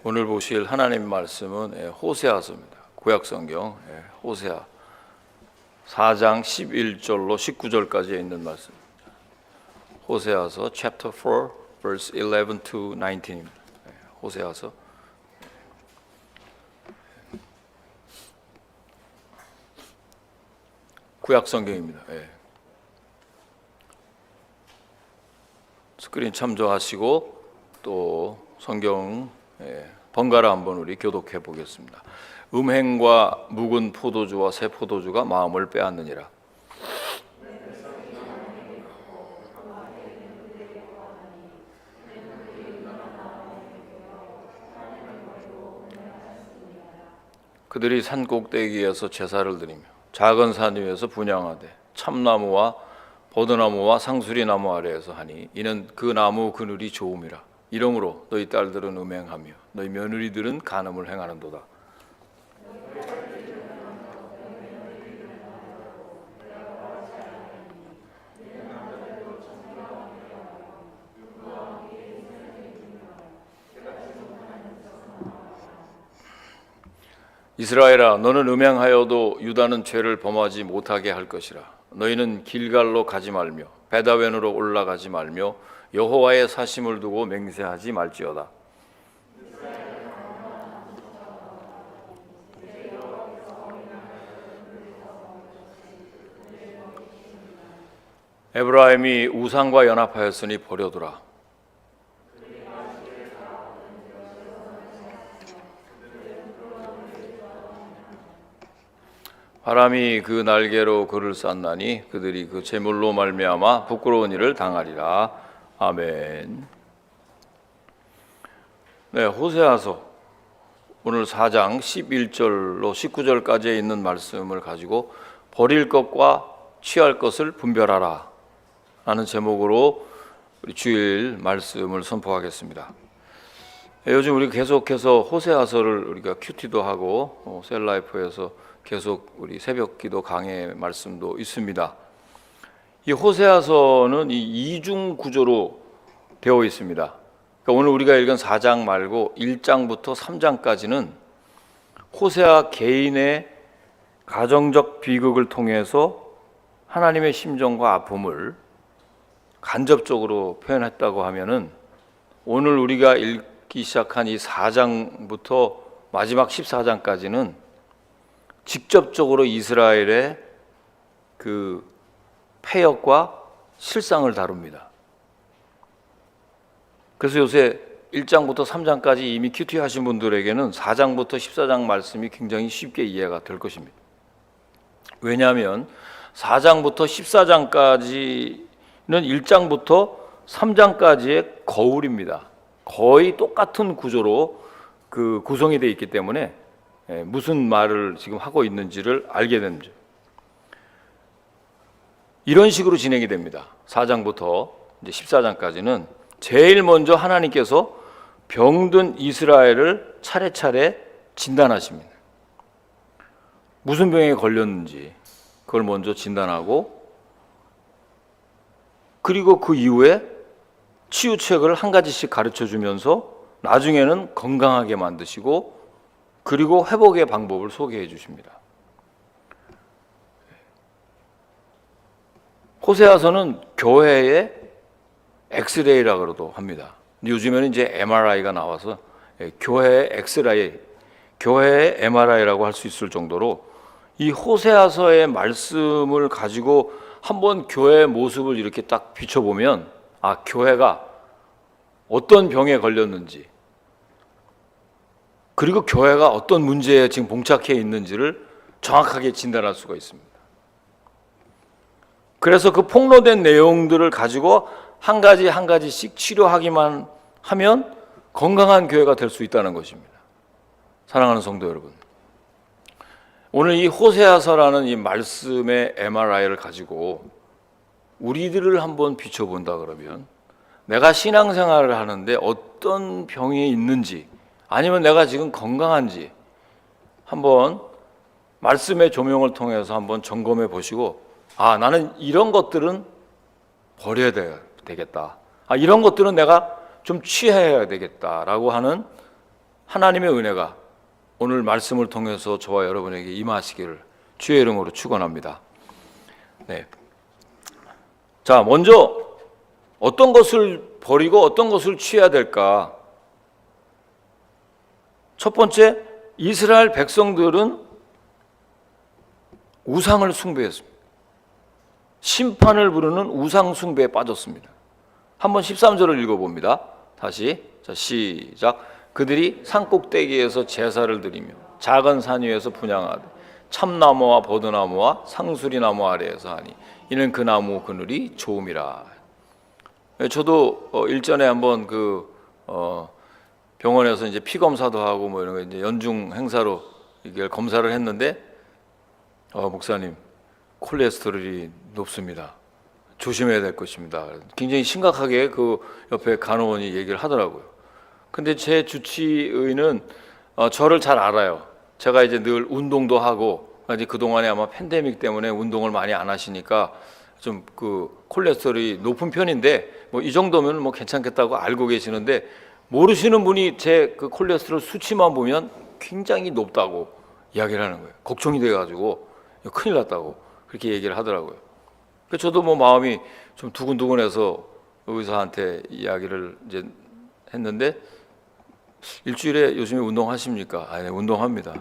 오늘 보실 하나님 말씀은 호세아서입니다. 구약성경 호세아 4장 11절로 19절까지 있는 말씀입니다. 호세아서 chapter 4 verse 11 to 19입니다. 호세아서 구약성경입니다. 스크린 참조하시고 또 성경 번갈아 한번 우리 교독해 보겠습니다. 음행과 묵은 포도주와 새 포도주가 마음을 빼앗느니라. 그들이 산 꼭대기에서 제사를 드리며 작은 산 위에서 분향하되 참나무와 버드나무와 상수리나무 아래에서 하니 이는 그 나무 그늘이 좋음이라. 이러므로 너희 딸들은 음행하며 너희 며느리들은 간음을 행하는도다. 이스라엘아, 너는 음행하여도 유다는 죄를 범하지 못하게 할 것이라. 너희는 길갈로 가지 말며 베다웬으로 올라가지 말며 여호와의 사심을 두고 맹세하지 말지어다. 에브라임이 우상과 연합하였으니 버려두라. 바람이 그 날개로 그를 쌌나니 그들이 그 재물로 말미암아 부끄러운 일을 당하리라. 아멘. 호세아서 오늘 4장 11절로 19절까지 있는 말씀을 가지고 버릴 것과 취할 것을 분별하라 라는 제목으로 우리 주일 말씀을 선포하겠습니다. 요즘 우리 계속해서 호세아서를 우리가 큐티도 하고 셀라이프에서 계속 우리 새벽 기도 강해 말씀도 있습니다. 이 호세아서는 이 이중 구조로 되어 있습니다. 그러니까 오늘 우리가 읽은 4장 말고 1장부터 3장까지는 호세아 개인의 가정적 비극을 통해서 하나님의 심정과 아픔을 간접적으로 표현했다고 하면은 오늘 우리가 읽기 시작한 이 4장부터 마지막 14장까지는 직접적으로 이스라엘의 그 패역과 실상을 다룹니다. 그래서 요새 1장부터 3장까지 이미 큐티 하신 분들에게는 4장부터 14장 말씀이 굉장히 쉽게 이해가 될 것입니다. 왜냐하면 4장부터 14장까지는 1장부터 3장까지의 거울입니다. 거의 똑같은 구조로 그 구성이 되어 있기 때문에 무슨 말을 지금 하고 있는지를 알게 됩니다. 이런 식으로 진행이 됩니다. 4장부터 이제 14장까지는 제일 먼저 하나님께서 병든 이스라엘을 차례차례 진단하십니다. 무슨 병에 걸렸는지 그걸 먼저 진단하고, 그리고 그 이후에 치유책을 한 가지씩 가르쳐 주면서 나중에는 건강하게 만드시고, 그리고 회복의 방법을 소개해 주십니다. 호세아서는 교회의 엑스레이라고도 합니다. 요즘에는 이제 MRI가 나와서 교회의 엑스레이, 교회의 MRI라고 할 수 있을 정도로 이 호세아서의 말씀을 가지고 한번 교회의 모습을 이렇게 딱 비춰보면 교회가 어떤 병에 걸렸는지, 그리고 교회가 어떤 문제에 지금 봉착해 있는지를 정확하게 진단할 수가 있습니다. 그래서 그 폭로된 내용들을 가지고 한 가지 한 가지씩 치료하기만 하면 건강한 교회가 될 수 있다는 것입니다. 사랑하는 성도 여러분, 오늘 이 호세아서라는 이 말씀의 MRI를 가지고 우리들을 한번 비춰본다 그러면 내가 신앙생활을 하는데 어떤 병이 있는지, 아니면 내가 지금 건강한지 한번 말씀의 조명을 통해서 한번 점검해 보시고, 나는 이런 것들은 버려야 되겠다. 이런 것들은 내가 좀 취해야 되겠다라고 하는 하나님의 은혜가 오늘 말씀을 통해서 저와 여러분에게 임하시기를 주의 이름으로 축원합니다. 네. 자, 먼저 어떤 것을 버리고 어떤 것을 취해야 될까? 첫 번째, 이스라엘 백성들은 우상을 숭배했습니다. 심판을 부르는 우상 숭배에 빠졌습니다. 한번 13절을 읽어봅니다. 다시. 자, 시작. 그들이 산꼭대기에서 제사를 드리며 작은 산 위에서 분향하되 참나무와 버드나무와 상수리나무 아래에서 하니 이는 그 나무 그늘이 좋음이라. 저도 일전에 한번 병원에서 이제 피 검사도 하고 뭐 이런 거 이제 연중 행사로 이걸 검사를 했는데 목사님 콜레스테롤이 높습니다. 조심해야 될 것입니다. 굉장히 심각하게 그 옆에 간호원이 얘기를 하더라고요. 근데 제 주치의는 저를 잘 알아요. 제가 이제 늘 운동도 하고 이제 그동안에 아마 팬데믹 때문에 운동을 많이 안 하시니까 좀 그 콜레스테롤이 높은 편인데 뭐 이 정도면 뭐 괜찮겠다고 알고 계시는데 모르시는 분이 제 그 콜레스테롤 수치만 보면 굉장히 높다고 이야기를 하는 거예요. 걱정이 돼가지고 큰일 났다고 그렇게 얘기를 하더라고요. 그래서 저도 뭐 마음이 좀 두근두근해서 의사한테 이야기를 이제 했는데 일주일에 요즘에 운동하십니까? 네, 운동합니다.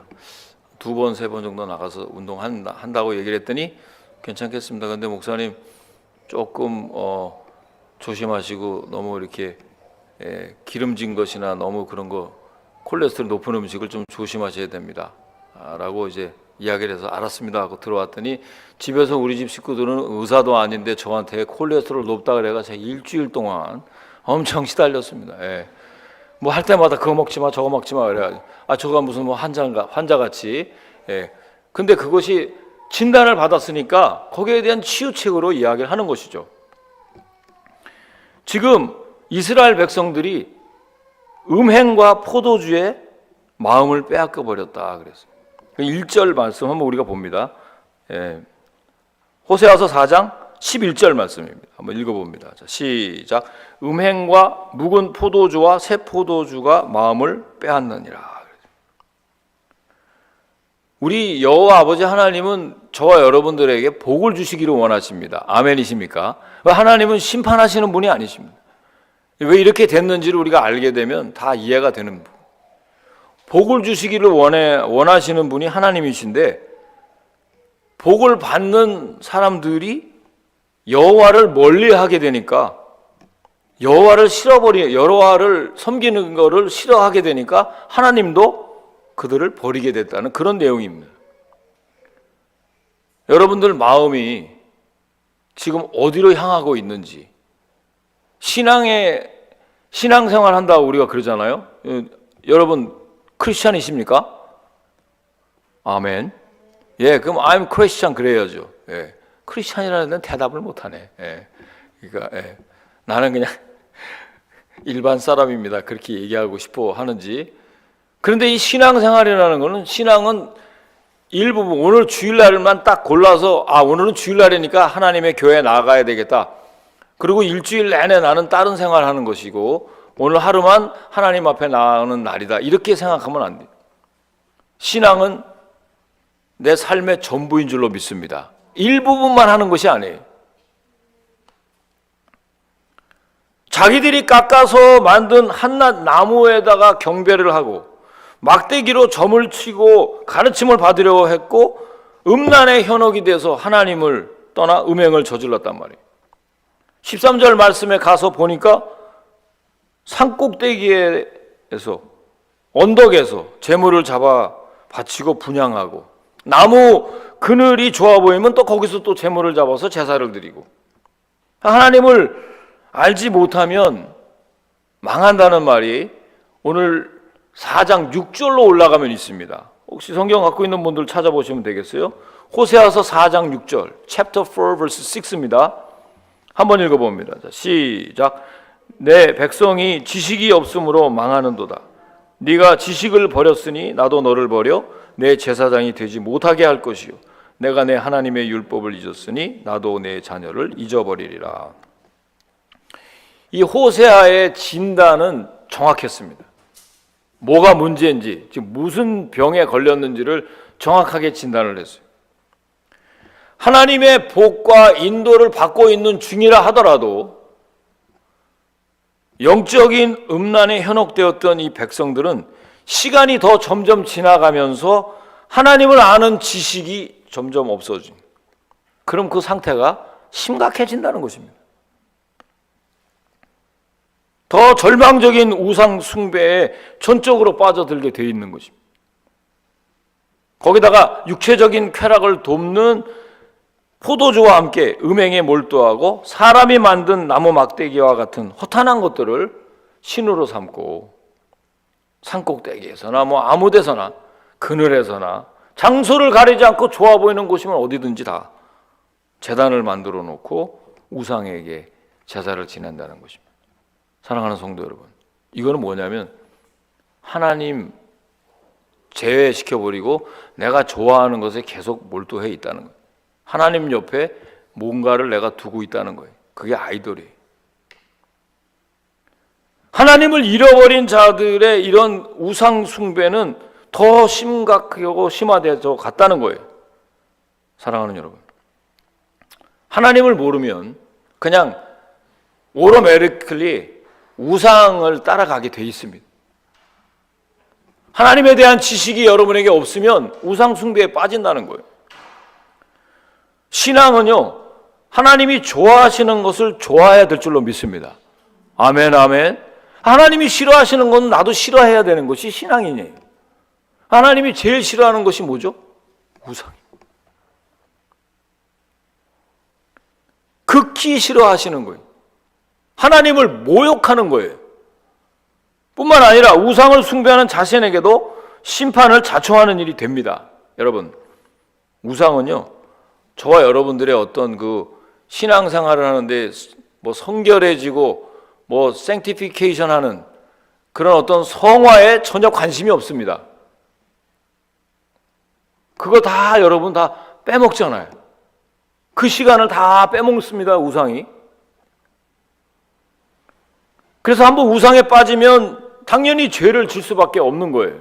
2번, 3번 정도 나가서 운동한다고 얘기를 했더니 괜찮겠습니다. 근데 목사님 조금 조심하시고 너무 이렇게 기름진 것이나 너무 그런 거 콜레스테롤 높은 음식을 좀 조심하셔야 됩니다. 라고 이제 이야기를 해서 알았습니다 하고 들어왔더니 집에서 우리 집 식구들은 의사도 아닌데 저한테 콜레스테롤 높다 그래가 제가 일주일 동안 엄청 시달렸습니다. 뭐 할 때마다 그거 먹지 마 저거 먹지 마 그래가지고 저가 무슨 뭐 환자같이. 근데 그것이 진단을 받았으니까 거기에 대한 치유책으로 이야기를 하는 것이죠. 지금 이스라엘 백성들이 음행과 포도주에 마음을 빼앗겨 버렸다 그랬습니다. 1절 말씀 한번 우리가 봅니다. 호세아서 4장 11절 말씀입니다. 한번 읽어봅니다. 자, 시작. 음행과 묵은 포도주와 새 포도주가 마음을 빼앗느니라. 우리 여호와 아버지 하나님은 저와 여러분들에게 복을 주시기를 원하십니다. 아멘이십니까? 하나님은 심판하시는 분이 아니십니다. 왜 이렇게 됐는지를 우리가 알게 되면 다 이해가 되는 분. 복을 주시기를 원하시는 분이 하나님이신데 복을 받는 사람들이 여호와를 멀리하게 되니까 여호와를 섬기는 것을 싫어하게 되니까 하나님도 그들을 버리게 됐다는 그런 내용입니다. 여러분들 마음이 지금 어디로 향하고 있는지 신앙생활 한다고 우리가 그러잖아요. 여러분 크리스찬이십니까? 아멘. 그럼 I'm Christian 그래야죠. 크리스찬이라는 데는 대답을 못하네. 그러니까 나는 그냥 일반 사람입니다. 그렇게 얘기하고 싶어 하는지. 그런데 이 신앙생활이라는 거는 신앙은 일부분 오늘 주일날만 딱 골라서 오늘은 주일날이니까 하나님의 교회에 나가야 되겠다. 그리고 일주일 내내 나는 다른 생활하는 것이고 오늘 하루만 하나님 앞에 나가는 날이다. 이렇게 생각하면 안 돼요. 신앙은 내 삶의 전부인 줄로 믿습니다. 일부분만 하는 것이 아니에요. 자기들이 깎아서 만든 한낱 나무에다가 경배를 하고 막대기로 점을 치고 가르침을 받으려고 했고 음란의 현혹이 돼서 하나님을 떠나 음행을 저질렀단 말이에요. 13절 말씀에 가서 보니까 산꼭대기에서 언덕에서 제물을 잡아 바치고 분향하고 나무 그늘이 좋아 보이면 또 거기서 또 제물을 잡아서 제사를 드리고 하나님을 알지 못하면 망한다는 말이 오늘 4장 6절로 올라가면 있습니다. 혹시 성경 갖고 있는 분들 찾아보시면 되겠어요? 호세아서 4장 6절 chapter 4 verse 6입니다. 한번 읽어봅니다. 자, 시작. 내 백성이 지식이 없으므로 망하는도다. 네가 지식을 버렸으니 나도 너를 버려 내 제사장이 되지 못하게 할 것이요 내가 내 하나님의 율법을 잊었으니 나도 내 자녀를 잊어버리리라. 이 호세아의 진단은 정확했습니다. 뭐가 문제인지, 지금 무슨 병에 걸렸는지를 정확하게 진단을 했어요. 하나님의 복과 인도를 받고 있는 중이라 하더라도 영적인 음란에 현혹되었던 이 백성들은 시간이 더 점점 지나가면서 하나님을 아는 지식이 점점 없어진, 그럼 그 상태가 심각해진다는 것입니다. 더 절망적인 우상 숭배에 전적으로 빠져들게 돼 있는 것입니다. 거기다가 육체적인 쾌락을 돕는 포도주와 함께 음행에 몰두하고 사람이 만든 나무 막대기와 같은 허탄한 것들을 신으로 삼고 산꼭대기에서나 아무 데서나 그늘에서나 장소를 가리지 않고 좋아 보이는 곳이면 어디든지 다 제단을 만들어 놓고 우상에게 제사를 지낸다는 것입니다. 사랑하는 성도 여러분, 이거는 뭐냐면 하나님 제외시켜버리고 내가 좋아하는 것에 계속 몰두해 있다는 거예요. 하나님 옆에 뭔가를 내가 두고 있다는 거예요. 그게 아이돌이에요. 하나님을 잃어버린 자들의 이런 우상 숭배는 더 심각하고 심화되어 갔다는 거예요. 사랑하는 여러분, 하나님을 모르면 그냥 오토매티컬리 우상을 따라가게 돼 있습니다. 하나님에 대한 지식이 여러분에게 없으면 우상 숭배에 빠진다는 거예요. 신앙은요, 하나님이 좋아하시는 것을 좋아해야 될 줄로 믿습니다. 아멘, 아멘. 하나님이 싫어하시는 건 나도 싫어해야 되는 것이 신앙이에요. 하나님이 제일 싫어하는 것이 뭐죠? 우상입니다. 극히 싫어하시는 거예요. 하나님을 모욕하는 거예요. 뿐만 아니라 우상을 숭배하는 자신에게도 심판을 자초하는 일이 됩니다. 여러분, 우상은요, 저와 여러분들의 어떤 그 신앙생활을 하는데 성결해지고 생티피케이션 하는 그런 어떤 성화에 전혀 관심이 없습니다. 그거 다 여러분 다 빼먹잖아요. 그 시간을 다 빼먹습니다, 우상이. 그래서 한번 우상에 빠지면 당연히 죄를 질 수밖에 없는 거예요.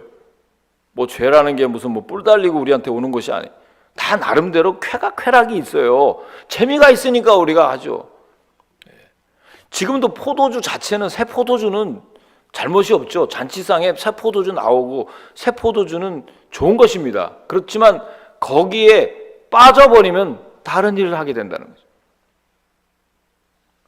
죄라는 게 무슨 뿔 달리고 우리한테 오는 것이 아니에요. 다 나름대로 쾌락이 있어요. 재미가 있으니까 우리가 하죠. 지금도 포도주 자체는, 새 포도주는 잘못이 없죠. 잔치상에 새 포도주 나오고 새 포도주는 좋은 것입니다. 그렇지만 거기에 빠져버리면 다른 일을 하게 된다는 거죠.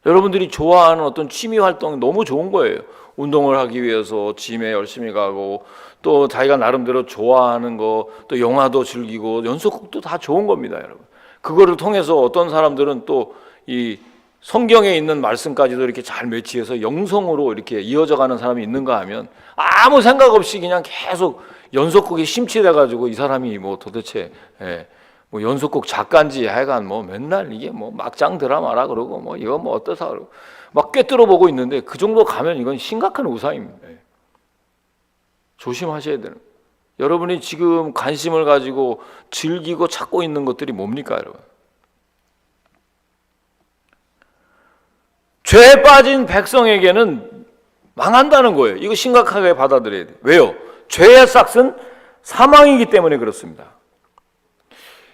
여러분들이 좋아하는 어떤 취미 활동이 너무 좋은 거예요. 운동을 하기 위해서 짐에 열심히 가고, 또 자기가 나름대로 좋아하는 거, 또 영화도 즐기고 연속극도 다 좋은 겁니다, 여러분. 그거를 통해서 어떤 사람들은 또 이 성경에 있는 말씀까지도 이렇게 잘 매치해서 영성으로 이렇게 이어져 가는 사람이 있는가 하면 아무 생각 없이 그냥 계속 연속극에 심취돼 가지고 이 사람이 도대체 연속극 작가인지 하여간 맨날 이게 막장 드라마라 그러고 이거 어떠사 그러고 막 꿰뚫어 보고 있는데, 그 정도 가면 이건 심각한 우상입니다. 조심하셔야 되는. 여러분이 지금 관심을 가지고 즐기고 찾고 있는 것들이 뭡니까, 여러분? 죄에 빠진 백성에게는 망한다는 거예요. 이거 심각하게 받아들여야 돼요. 왜요? 죄의 싹은 사망이기 때문에 그렇습니다.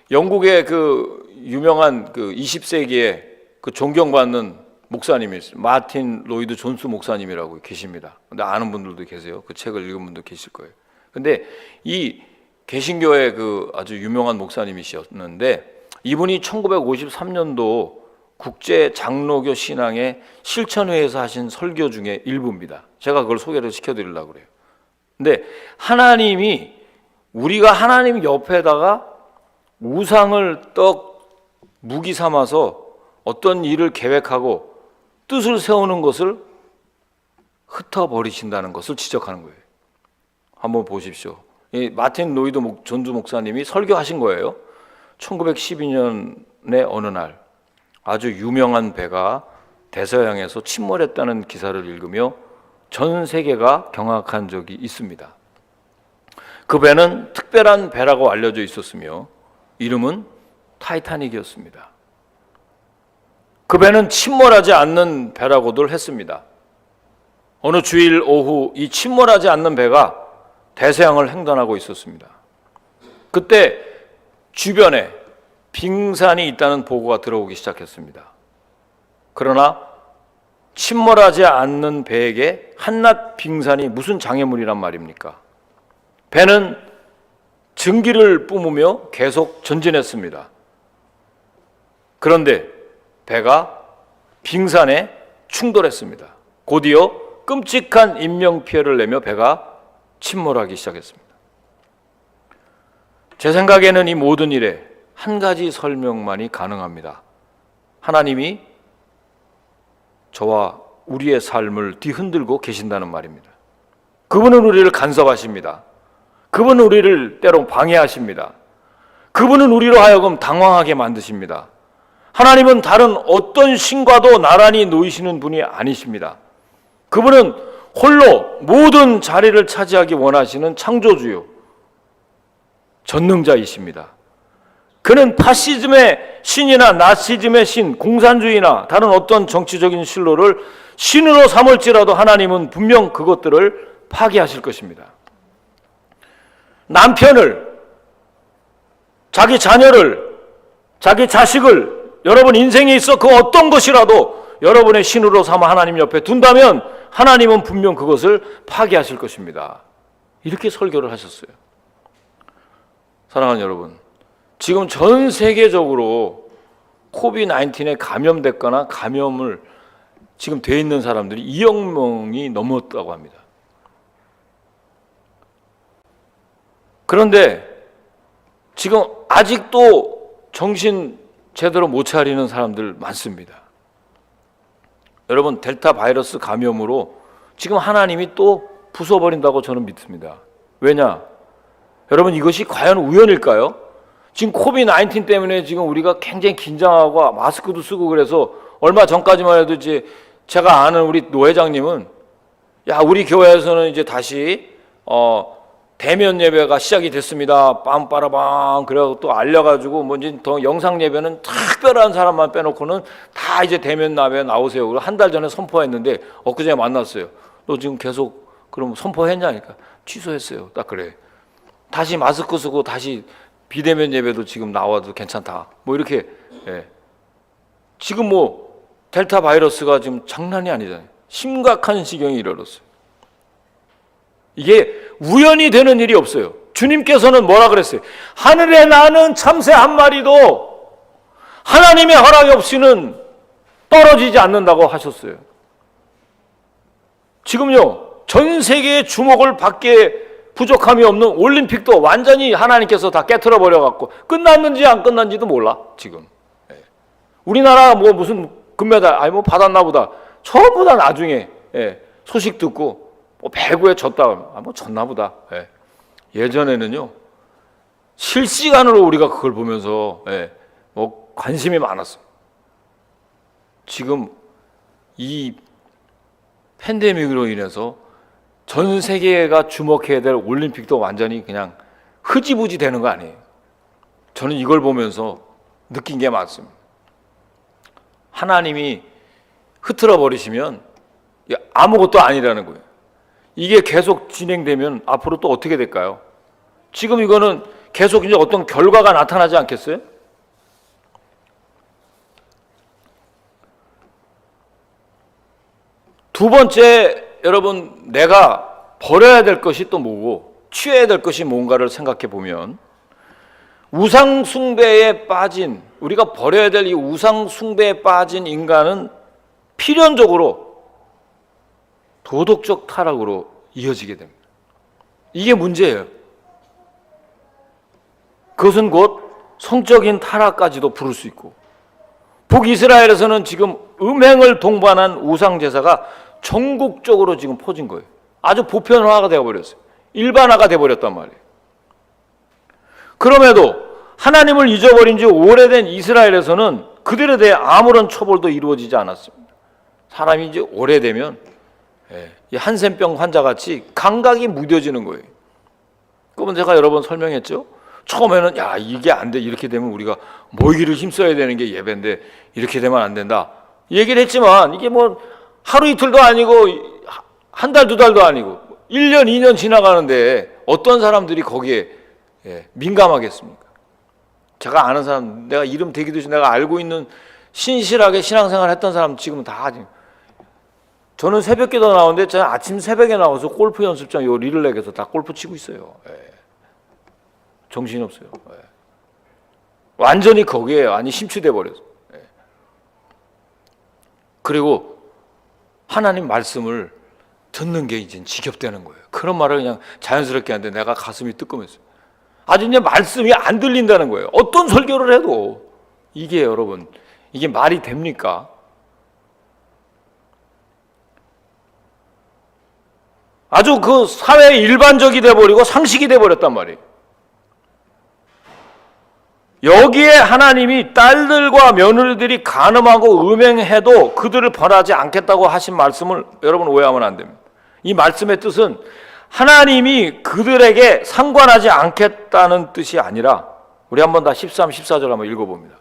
영국의 그 유명한 그 20세기에 그 존경받는 목사님이 있어요. 마틴 로이드 존스 목사님이라고 계십니다. 근데 아는 분들도 계세요. 그 책을 읽은 분도 계실 거예요. 근데 이 개신교의 그 아주 유명한 목사님이셨는데, 이분이 1953년도 국제 장로교 신앙의 실천회에서 하신 설교 중에 일부입니다. 제가 그걸 소개를 시켜드리려고 그래요. 근데 하나님이, 우리가 하나님 옆에다가 우상을 무기 삼아서 어떤 일을 계획하고 뜻을 세우는 것을 흩어버리신다는 것을 지적하는 거예요. 한번 보십시오. 이 마틴 로이드 존스 목사님이 설교하신 거예요. 1912년의 어느 날 아주 유명한 배가 대서양에서 침몰했다는 기사를 읽으며 전 세계가 경악한 적이 있습니다. 그 배는 특별한 배라고 알려져 있었으며 이름은 타이타닉이었습니다. 그 배는 침몰하지 않는 배라고들 했습니다. 어느 주일 오후 이 침몰하지 않는 배가 대서양을 횡단하고 있었습니다. 그때 주변에 빙산이 있다는 보고가 들어오기 시작했습니다. 그러나 침몰하지 않는 배에게 한낱 빙산이 무슨 장애물이란 말입니까? 배는 증기를 뿜으며 계속 전진했습니다. 그런데 배가 빙산에 충돌했습니다. 곧이어 끔찍한 인명피해를 내며 배가 침몰하기 시작했습니다. 제 생각에는 이 모든 일에 한 가지 설명만이 가능합니다. 하나님이 저와 우리의 삶을 뒤흔들고 계신다는 말입니다. 그분은 우리를 간섭하십니다. 그분은 우리를 때로 방해하십니다. 그분은 우리로 하여금 당황하게 만드십니다. 하나님은 다른 어떤 신과도 나란히 놓이시는 분이 아니십니다. 그분은 홀로 모든 자리를 차지하기 원하시는 창조주요 전능자이십니다. 그는 파시즘의 신이나 나시즘의 신, 공산주의나 다른 어떤 정치적인 신로를 신으로 삼을지라도 하나님은 분명 그것들을 파괴하실 것입니다. 남편을, 자기 자녀를, 자기 자식을 여러분 인생에 있어 그 어떤 것이라도 여러분의 신으로 삼아 하나님 옆에 둔다면 하나님은 분명 그것을 파괴하실 것입니다. 이렇게 설교를 하셨어요. 사랑하는 여러분, 지금 전 세계적으로 코비드-19에 감염됐거나 감염을 지금 돼 있는 사람들이 2억 명이 넘었다고 합니다. 그런데 지금 아직도 정신 제대로 못 차리는 사람들 많습니다. 여러분, 델타 바이러스 감염으로 지금 하나님이 또 부숴버린다고 저는 믿습니다. 왜냐? 여러분, 이것이 과연 우연일까요? 지금 코비드-19 때문에 지금 우리가 굉장히 긴장하고 마스크도 쓰고 그래서 얼마 전까지만 해도 이제 제가 아는 우리 노 회장님은 야, 우리 교회에서는 이제 다시 대면 예배가 시작이 됐습니다. 빰빠라방 그래가지고 또 알려가지고 뭔지 더 영상 예배는 특별한 사람만 빼놓고는 다 이제 대면 예배 나오세요. 그리고 한 달 전에 선포했는데 엊그제 만났어요. 너 지금 계속 그럼 선포했냐니까 취소했어요. 딱 그래. 다시 마스크 쓰고 다시 비대면 예배도 지금 나와도 괜찮다. 뭐 이렇게 지금 뭐 델타 바이러스가 지금 장난이 아니잖아요. 심각한 지경에 이르렀어요. 이게 우연히 되는 일이 없어요. 주님께서는 뭐라 그랬어요? 하늘에 나는 참새 한 마리도 하나님의 허락이 없이는 떨어지지 않는다고 하셨어요. 지금요, 전 세계의 주목을 받게 부족함이 없는 올림픽도 완전히 하나님께서 다 깨트려 버려갖고 끝났는지 안 끝났는지도 몰라 지금. 우리나라 뭐 무슨 금메달 아니 뭐 받았나 보다. 전부 다 나중에 소식 듣고 뭐 배구에 졌다 뭐 졌나 보다. 예전에는요 실시간으로 우리가 그걸 보면서 뭐 관심이 많았어요. 지금 이 팬데믹으로 인해서 전 세계가 주목해야 될 올림픽도 완전히 그냥 흐지부지 되는 거 아니에요. 저는 이걸 보면서 느낀 게 많습니다. 하나님이 흐트러 버리시면 아무것도 아니라는 거예요. 이게 계속 진행되면 앞으로 또 어떻게 될까요? 지금 이거는 계속 이제 어떤 결과가 나타나지 않겠어요? 두 번째, 여러분, 내가 버려야 될 것이 또 뭐고 취해야 될 것이 뭔가를 생각해 보면 우상 숭배에 빠진, 우리가 버려야 될 이 우상 숭배에 빠진 인간은 필연적으로 도덕적 타락으로 이어지게 됩니다. 이게 문제예요. 그것은 곧 성적인 타락까지도 부를 수 있고, 북이스라엘에서는 지금 음행을 동반한 우상 제사가 전국적으로 지금 퍼진 거예요. 아주 보편화가 되어버렸어요. 일반화가 되어버렸단 말이에요. 그럼에도 하나님을 잊어버린 지 오래된 이스라엘에서는 그들에 대해 아무런 처벌도 이루어지지 않았습니다. 사람이 이제 오래되면 이 한센병 환자같이 감각이 무뎌지는 거예요. 그건 제가 여러 번 설명했죠. 처음에는 야 이게 안 돼, 이렇게 되면 우리가 모이기를 힘써야 되는 게 예배인데 이렇게 되면 안 된다 얘기를 했지만, 이게 뭐 하루 이틀도 아니고 한 달, 두 달도 아니고 1년, 2년 지나가는데 어떤 사람들이 거기에 민감하겠습니까? 제가 아는 사람, 내가 이름 대기도 전에 내가 알고 있는 신실하게 신앙생활 했던 사람 지금은 다 하지. 저는 새벽기도 나오는데 저는 아침 새벽에 나와서 골프 연습장 요 리를렉에서 다 골프 치고 있어요. 정신이 없어요. 완전히 거기에 아니 심취돼 버려서. 그리고 하나님 말씀을 듣는 게 이제 지겹다는 거예요. 그런 말을 그냥 자연스럽게 하는데 내가 가슴이 뜨끔했어요. 아주 이제 말씀이 안 들린다는 거예요. 어떤 설교를 해도. 이게 여러분, 이게 말이 됩니까? 아주 그 사회 일반적이 돼버리고 상식이 돼버렸단 말이에요. 여기에 하나님이 딸들과 며느리들이 간음하고 음행해도 그들을 벌하지 않겠다고 하신 말씀을 여러분 오해하면 안 됩니다. 이 말씀의 뜻은 하나님이 그들에게 상관하지 않겠다는 뜻이 아니라, 우리 한번 다 13, 14절 한번 읽어봅니다.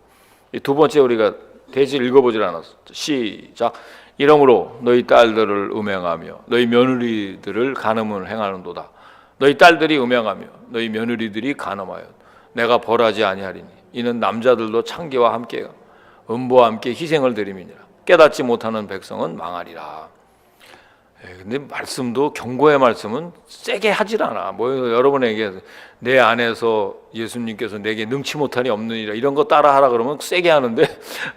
이 두 번째 우리가 대지 읽어보질 않았어. 시작. 이러므로 너희 딸들을 음행하며 너희 며느리들을 간음을 행하는도다. 너희 딸들이 음행하며 너희 며느리들이 간음하여 내가 벌하지 아니하리니 이는 남자들도 창기와 함께 음부와 함께 희생을 드림이니라. 깨닫지 못하는 백성은 망하리라. 근데 말씀도, 경고의 말씀은 세게 하질 않아. 뭐 여러분에게 내 안에서 예수님께서 내게 능치 못하니 없느니라 이런 거 따라하라 그러면 세게 하는데,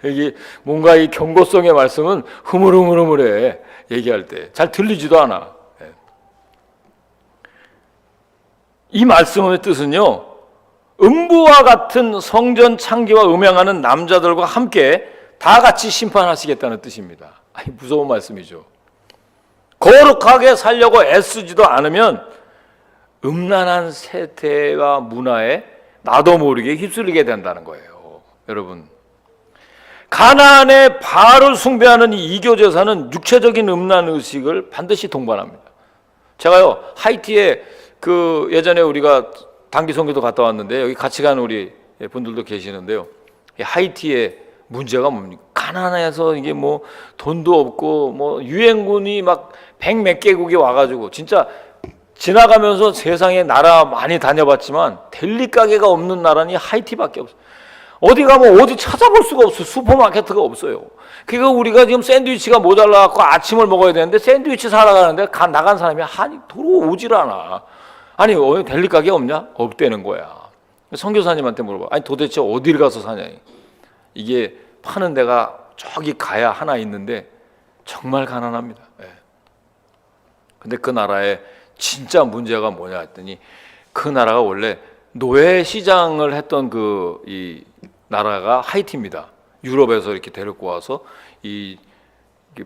이게 뭔가 이 경고성의 말씀은 흐물흐물흐물해. 얘기할 때 잘 들리지도 않아. 이 말씀의 뜻은요, 음부와 같은 성전 창기와 음행하는 남자들과 함께 다 같이 심판하시겠다는 뜻입니다. 아니, 무서운 말씀이죠. 거룩하게 살려고 애쓰지도 않으면 음란한 세태와 문화에 나도 모르게 휩쓸리게 된다는 거예요. 여러분, 가나안의 바알을 숭배하는 이 이교 제사는 육체적인 음란 의식을 반드시 동반합니다. 제가요, 하이티에 그 예전에 우리가 단기 선교도 갔다 왔는데 여기 같이 간 우리 분들도 계시는데요. 하이티의 문제가 뭡니까? 가난해서 이게 뭐 돈도 없고 뭐 유엔군이 막 100몇 개국이 와가지고 진짜 지나가면서 세상에 나라 많이 다녀봤지만 델리 가게가 없는 나라는 하이티밖에 없어요. 어디 가면 어디 찾아볼 수가 없어요. 슈퍼마켓가 없어요. 그러니까 우리가 지금 샌드위치가 모자라갖고 아침을 먹어야 되는데 샌드위치 사러 가는데 나간 사람이 들어오질 않아. 아니 델리 가게 없냐? 없다는 거야. 선교사님한테 물어봐. 아니 도대체 어딜 가서 사냐? 이게 파는 데가 저기 가야 하나 있는데 정말 가난합니다. 근데 그 나라에 진짜 문제가 뭐냐 했더니 그 나라가 원래 노예 시장을 했던 이 나라가 하이티입니다. 유럽에서 이렇게 데리고 와서 이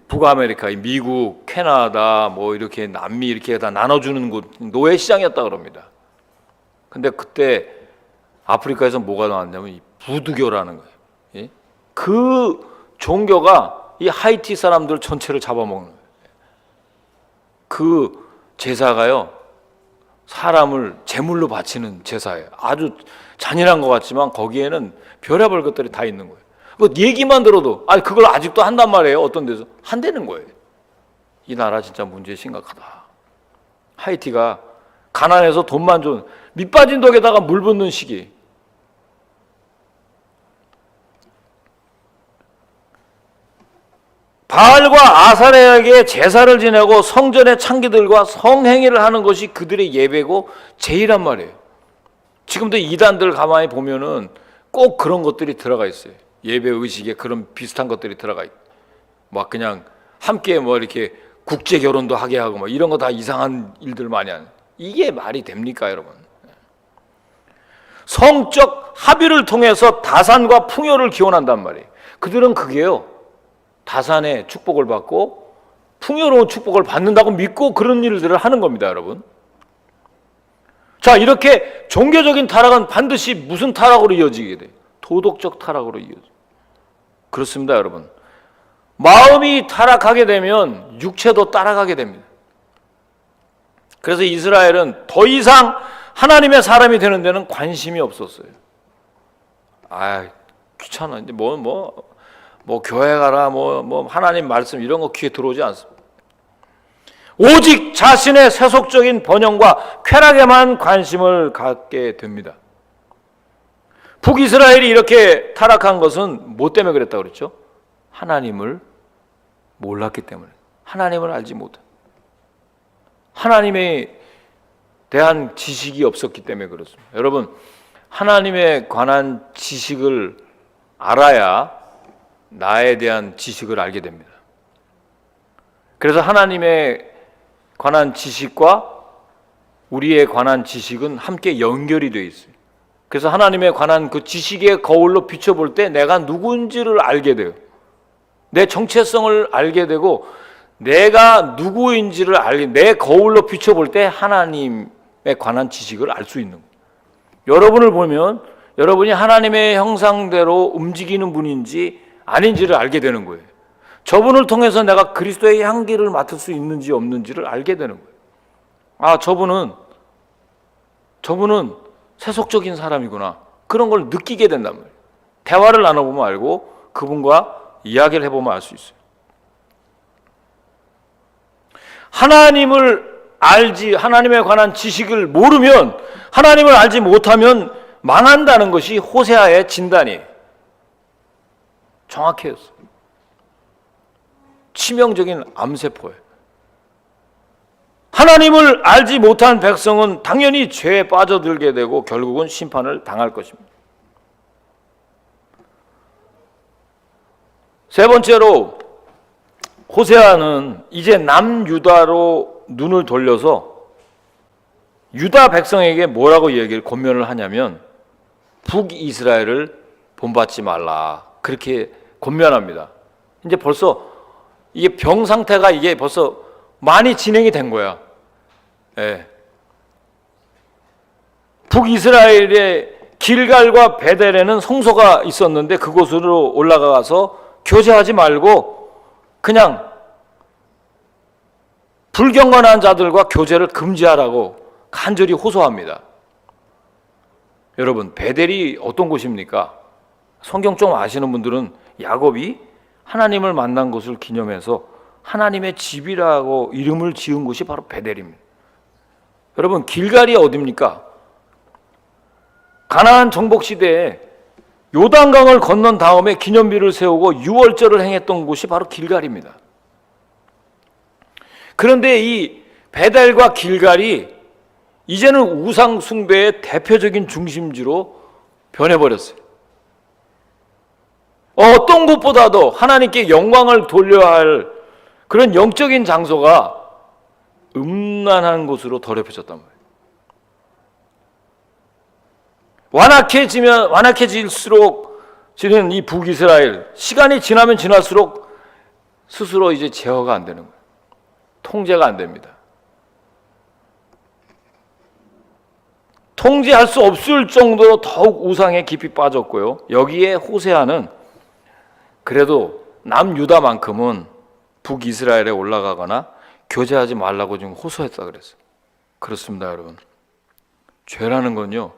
북아메리카, 미국, 캐나다, 뭐 이렇게 남미 이렇게 다 나눠주는 곳 노예 시장이었다 그럽니다. 근데 그때 아프리카에서 뭐가 나왔냐면 이 부두교라는 거예요. 예? 그 종교가 이 하이티 사람들 전체를 잡아먹는 거예요. 그 제사가요, 사람을 제물로 바치는 제사예요. 아주 잔인한 것 같지만 거기에는 별의별 것들이 다 있는 거예요. 그 얘기만 들어도 그걸 아직도 한단 말이에요. 어떤 데서 한다는 거예요. 이 나라 진짜 문제 심각하다. 하이티가 가난해서 돈만 좀 밑빠진 독에다가 물 붓는 시기. 바알과 아사레에게 제사를 지내고 성전의 창기들과 성행위를 하는 것이 그들의 예배고 제의란 말이에요. 지금도 이단들 가만히 보면은 꼭 그런 것들이 들어가 있어요. 예배 의식에 그런 비슷한 것들이 들어가 있고, 막 그냥 함께 뭐 이렇게 국제 결혼도 하게 하고 뭐 이런 거 다 이상한 일들 많이 하는. 이게 말이 됩니까, 여러분? 성적 합의를 통해서 다산과 풍요를 기원한단 말이에요. 그들은 그게요, 다산의 축복을 받고 풍요로운 축복을 받는다고 믿고 그런 일들을 하는 겁니다, 여러분. 자, 이렇게 종교적인 타락은 반드시 무슨 타락으로 이어지게 돼요? 도덕적 타락으로 이어져요. 그렇습니다, 여러분. 마음이 타락하게 되면 육체도 따라가게 됩니다. 그래서 이스라엘은 더 이상 하나님의 사람이 되는 데는 관심이 없었어요. 귀찮아. 이제 뭐 교회 가라, 뭐 하나님 말씀 이런 거 귀에 들어오지 않습니다. 오직 자신의 세속적인 번영과 쾌락에만 관심을 갖게 됩니다. 북이스라엘이 이렇게 타락한 것은 뭐 때문에 그랬다고 그랬죠? 하나님을 몰랐기 때문에. 하나님을 알지 못해. 하나님에 대한 지식이 없었기 때문에 그렇습니다. 여러분, 하나님에 관한 지식을 알아야 나에 대한 지식을 알게 됩니다. 그래서 하나님에 관한 지식과 우리에 관한 지식은 함께 연결이 되어 있어요. 그래서 하나님에 관한 그 지식의 거울로 비춰볼 때 내가 누구인지를 알게 돼요. 내 정체성을 알게 되고 내가 누구인지를 알게, 내 거울로 비춰볼 때 하나님에 관한 지식을 알 수 있는 거예요. 여러분을 보면 여러분이 하나님의 형상대로 움직이는 분인지 아닌지를 알게 되는 거예요. 저분을 통해서 내가 그리스도의 향기를 맡을 수 있는지 없는지를 알게 되는 거예요. 아, 저분은 세속적인 사람이구나. 그런 걸 느끼게 된단 말이에요. 대화를 나눠보면 알고 그분과 이야기를 해보면 알 수 있어요. 하나님에 관한 지식을 모르면, 하나님을 알지 못하면 망한다는 것이 호세아의 진단이에요. 정확해요. 치명적인 암세포예요. 하나님을 알지 못한 백성은 당연히 죄에 빠져들게 되고 결국은 심판을 당할 것입니다. 세 번째로 호세아는 이제 남유다로 눈을 돌려서 유다 백성에게 뭐라고 권면을 하냐면 북이스라엘을 본받지 말라, 그렇게 권면합니다. 이제 벌써 이게 병 상태가 이게 벌써 많이 진행이 된 거야. 예. 북이스라엘의 길갈과 베델에는 성소가 있었는데 그곳으로 올라가서 교제하지 말고 그냥 불경건한 자들과 교제를 금지하라고 간절히 호소합니다. 여러분, 베델이 어떤 곳입니까? 성경 좀 아시는 분들은 야곱이 하나님을 만난 것을 기념해서 하나님의 집이라고 이름을 지은 곳이 바로 베델입니다. 여러분, 길갈이 어디입니까? 가나안 정복 시대에 요단강을 건넌 다음에 기념비를 세우고 유월절을 행했던 곳이 바로 길갈입니다. 그런데 이 베델과 길갈이 이제는 우상 숭배의 대표적인 중심지로 변해버렸어요. 어떤 곳보다도 하나님께 영광을 돌려야 할 그런 영적인 장소가 음란한 곳으로 더럽혀졌단 말이에요. 완악해질수록 지는 이 북이스라엘, 시간이 지나면 지날수록 스스로 이제 제어가 안 되는 거예요. 통제가 안 됩니다. 통제할 수 없을 정도로 더욱 우상에 깊이 빠졌고요. 여기에 호세아는 그래도 남유다만큼은 북이스라엘에 올라가거나 교제하지 말라고 지금 호소했다 그랬어요. 그렇습니다, 여러분. 죄라는 건요,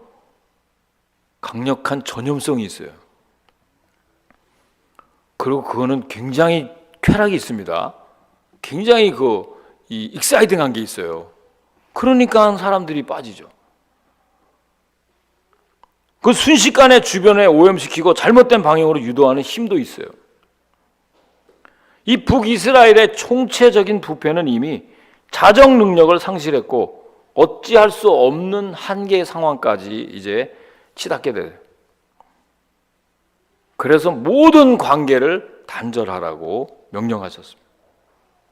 강력한 전염성이 있어요. 그리고 그거는 굉장히 쾌락이 있습니다. 굉장히 익사이딩한 게 있어요. 그러니까 사람들이 빠지죠. 그 순식간에 주변에 오염시키고 잘못된 방향으로 유도하는 힘도 있어요. 이 북이스라엘의 총체적인 부패는 이미 자정 능력을 상실했고 어찌할 수 없는 한계 상황까지 이제 치닫게 돼요. 그래서 모든 관계를 단절하라고 명령하셨습니다.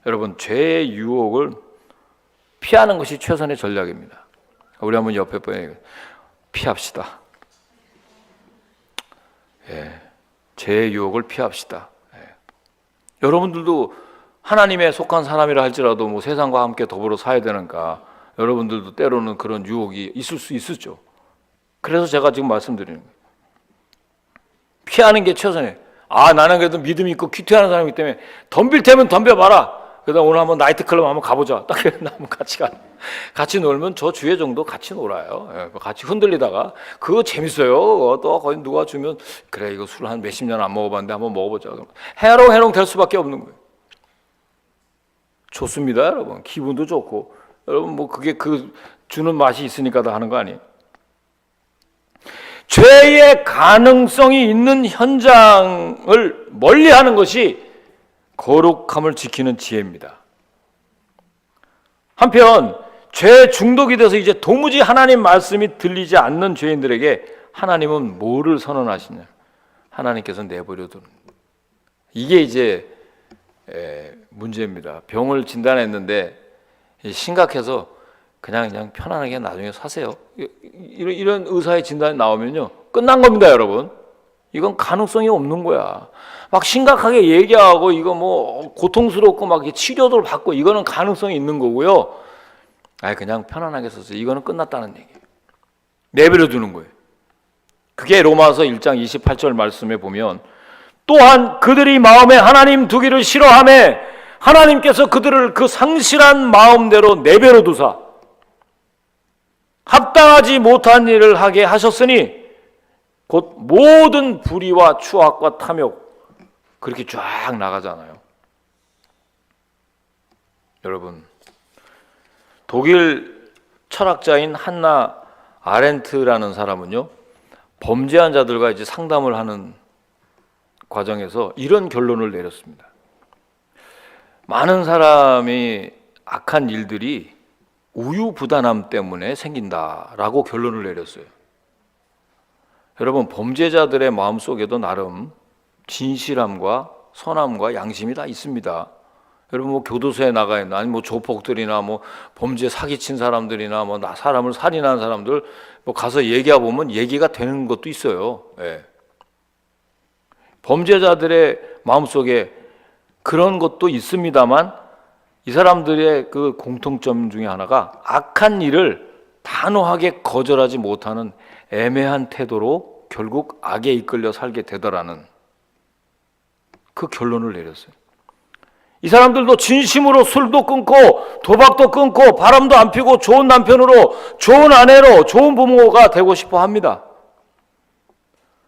여러분, 죄의 유혹을 피하는 것이 최선의 전략입니다. 우리 한번 옆에 분에게 피합시다. 예, 죄의 유혹을 피합시다. 예. 여러분들도 하나님에 속한 사람이라 할지라도 뭐 세상과 함께 더불어 사야 되니까 여러분들도 때로는 그런 유혹이 있을 수 있었죠. 그래서 제가 지금 말씀드리는 거예요. 피하는 게 최선이에요. 나는 그래도 믿음이 있고 큐티하는 사람이기 때문에 덤빌 테면 덤벼봐라. 그다음 오늘 한번 나이트클럽 한번 가보자. 딱 한번 같이 놀면 저 주에 정도 같이 놀아요. 같이 흔들리다가 그거 재밌어요. 또 거기 누가 주면 그래 이거 술 한 몇십 년 안 먹어봤는데 한번 먹어보자. 해롱해롱 될 수밖에 없는 거예요. 좋습니다, 여러분. 기분도 좋고. 여러분 뭐 그게 그 주는 맛이 있으니까 다 하는 거 아니에요? 죄의 가능성이 있는 현장을 멀리하는 것이 거룩함을 지키는 지혜입니다. 한편 죄 중독이 돼서 이제 도무지 하나님 말씀이 들리지 않는 죄인들에게 하나님은 뭐를 선언하시냐? 하나님께서 내버려 두는. 이게 이제 문제입니다. 병을 진단했는데 심각해서 그냥 편안하게 나중에 사세요. 이런 의사의 진단이 나오면요, 끝난 겁니다, 여러분. 이건 가능성이 없는 거야. 막 심각하게 얘기하고 이거 뭐 고통스럽고 막 치료도 받고 이거는 가능성이 있는 거고요. 그냥 편안하게 썼어요. 이거는 끝났다는 얘기예요. 내버려 두는 거예요. 그게 로마서 1장 28절 말씀에 보면, 또한 그들이 마음에 하나님 두기를 싫어하매 하나님께서 그들을 그 상실한 마음대로 내버려 두사 합당하지 못한 일을 하게 하셨으니 곧 모든 불의와 추악과 탐욕, 그렇게 쫙 나가잖아요. 여러분, 독일 철학자인 한나 아렌트라는 사람은요, 범죄한 자들과 이제 상담을 하는 과정에서 이런 결론을 내렸습니다. 많은 사람이 악한 일들이 우유부단함 때문에 생긴다라고 결론을 내렸어요. 여러분, 범죄자들의 마음속에도 나름 진실함과 선함과 양심이 다 있습니다. 여러분 뭐 교도소에 나가 있나, 아니 뭐 조폭들이나 뭐 범죄 사기친 사람들이나 뭐 사람을 살인한 사람들 뭐 가서 얘기해 보면 얘기가 되는 것도 있어요. 범죄자들의 마음속에 그런 것도 있습니다만 이 사람들의 그 공통점 중에 하나가 악한 일을 단호하게 거절하지 못하는 애매한 태도로 결국 악에 이끌려 살게 되더라는 그 결론을 내렸어요. 이 사람들도 진심으로 술도 끊고 도박도 끊고 바람도 안 피고 좋은 남편으로, 좋은 아내로, 좋은 부모가 되고 싶어 합니다.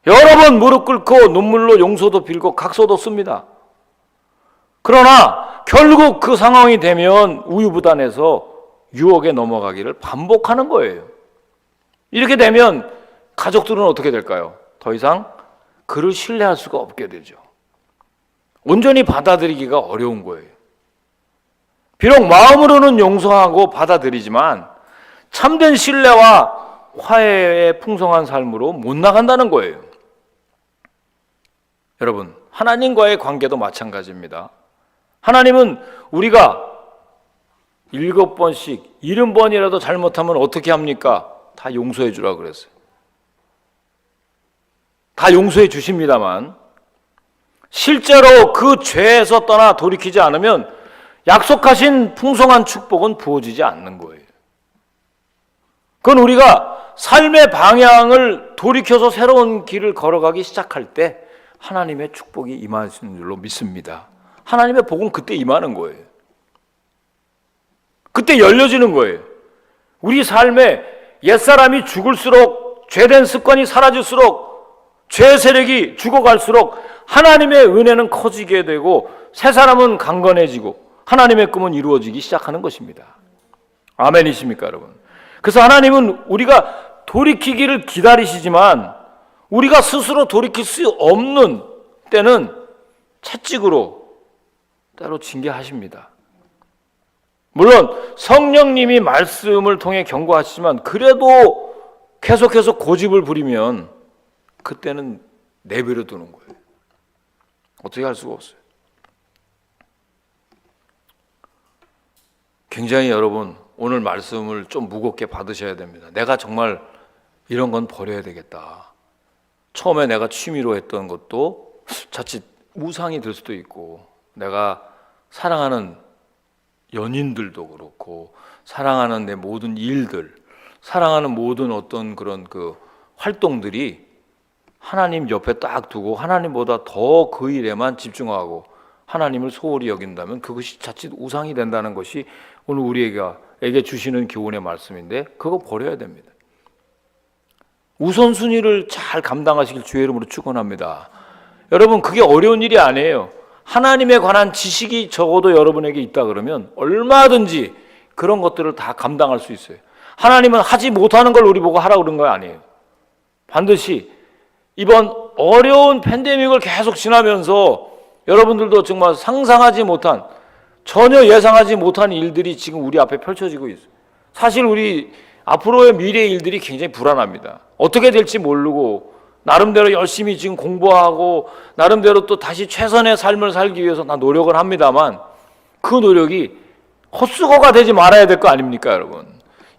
여러 번 무릎 꿇고 눈물로 용서도 빌고 각서도 씁니다. 그러나 결국 그 상황이 되면 우유부단해서 유혹에 넘어가기를 반복하는 거예요. 이렇게 되면 가족들은 어떻게 될까요? 더 이상 그를 신뢰할 수가 없게 되죠. 온전히 받아들이기가 어려운 거예요. 비록 마음으로는 용서하고 받아들이지만 참된 신뢰와 화해의 풍성한 삶으로 못 나간다는 거예요. 여러분, 하나님과의 관계도 마찬가지입니다. 하나님은 우리가 7번씩 70번이라도 잘못하면 어떻게 합니까? 다 용서해 주라고 그랬어요. 다 용서해 주십니다만 실제로 그 죄에서 떠나 돌이키지 않으면 약속하신 풍성한 축복은 부어지지 않는 거예요. 그건 우리가 삶의 방향을 돌이켜서 새로운 길을 걸어가기 시작할 때 하나님의 축복이 임하시는 줄로 믿습니다. 하나님의 복은 그때 임하는 거예요. 그때 열려지는 거예요. 우리 삶에 옛사람이 죽을수록, 죄된 습관이 사라질수록, 죄 세력이 죽어갈수록 하나님의 은혜는 커지게 되고 새 사람은 강건해지고 하나님의 꿈은 이루어지기 시작하는 것입니다. 아멘이십니까, 여러분? 그래서 하나님은 우리가 돌이키기를 기다리시지만 우리가 스스로 돌이킬 수 없는 때는 채찍으로 때로 징계하십니다. 물론 성령님이 말씀을 통해 경고하시지만 그래도 계속해서 고집을 부리면 그때는 내버려 두는 거예요. 어떻게 할 수가 없어요. 굉장히 여러분 오늘 말씀을 좀 무겁게 받으셔야 됩니다. 내가 정말 이런 건 버려야 되겠다. 처음에 내가 취미로 했던 것도 자칫 우상이 될 수도 있고, 내가 사랑하는 연인들도 그렇고, 사랑하는 내 모든 일들, 사랑하는 모든 어떤 그런 그 활동들이 하나님 옆에 딱 두고 하나님보다 더 그 일에만 집중하고 하나님을 소홀히 여긴다면 그것이 자칫 우상이 된다는 것이 오늘 우리에게 주시는 교훈의 말씀인데, 그거 버려야 됩니다. 우선순위를 잘 감당하시길 주의 이름으로 축원합니다. 여러분, 그게 어려운 일이 아니에요. 하나님에 관한 지식이 적어도 여러분에게 있다 그러면 얼마든지 그런 것들을 다 감당할 수 있어요. 하나님은 하지 못하는 걸 우리 보고 하라고 그런 거 아니에요. 반드시 이번 어려운 팬데믹을 계속 지나면서 여러분들도 정말 상상하지 못한, 전혀 예상하지 못한 일들이 지금 우리 앞에 펼쳐지고 있어요. 사실 우리 앞으로의 미래의 일들이 굉장히 불안합니다. 어떻게 될지 모르고 나름대로 열심히 지금 공부하고 나름대로 또 다시 최선의 삶을 살기 위해서 다 노력을 합니다만 그 노력이 헛수고가 되지 말아야 될 거 아닙니까, 여러분?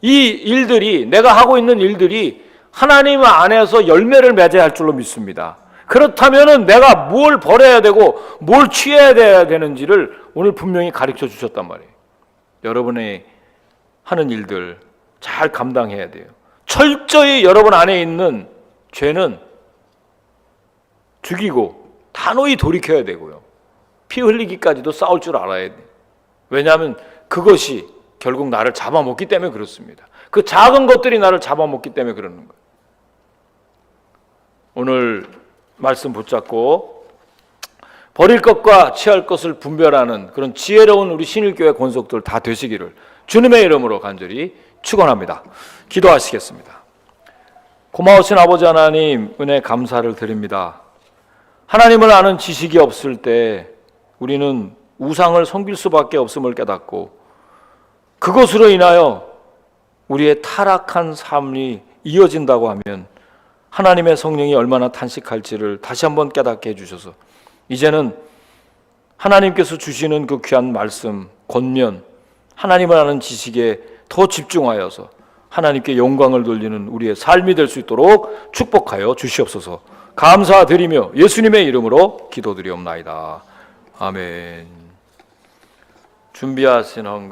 이 일들이, 내가 하고 있는 일들이 하나님 안에서 열매를 맺어야 할 줄로 믿습니다. 그렇다면은 내가 뭘 버려야 되고 뭘 취해야 되는지를 오늘 분명히 가르쳐 주셨단 말이에요. 여러분의 하는 일들 잘 감당해야 돼요. 철저히 여러분 안에 있는 죄는 죽이고 단호히 돌이켜야 되고요. 피 흘리기까지도 싸울 줄 알아야 돼요. 왜냐하면 그것이 결국 나를 잡아먹기 때문에 그렇습니다. 그 작은 것들이 나를 잡아먹기 때문에 그러는 거예요. 오늘 말씀 붙잡고 버릴 것과 취할 것을 분별하는 그런 지혜로운 우리 신일교회 권속들 다 되시기를 주님의 이름으로 간절히 축원합니다. 기도하시겠습니다. 고마우신 아버지 하나님, 은혜 감사를 드립니다. 하나님을 아는 지식이 없을 때 우리는 우상을 섬길 수밖에 없음을 깨닫고 그것으로 인하여 우리의 타락한 삶이 이어진다고 하면 하나님의 성령이 얼마나 탄식할지를 다시 한번 깨닫게 해주셔서 이제는 하나님께서 주시는 그 귀한 말씀, 권면, 하나님을 아는 지식에 더 집중하여서 하나님께 영광을 돌리는 우리의 삶이 될 수 있도록 축복하여 주시옵소서. 감사드리며 예수님의 이름으로 기도드리옵나이다. 아멘. 준비하신 헌금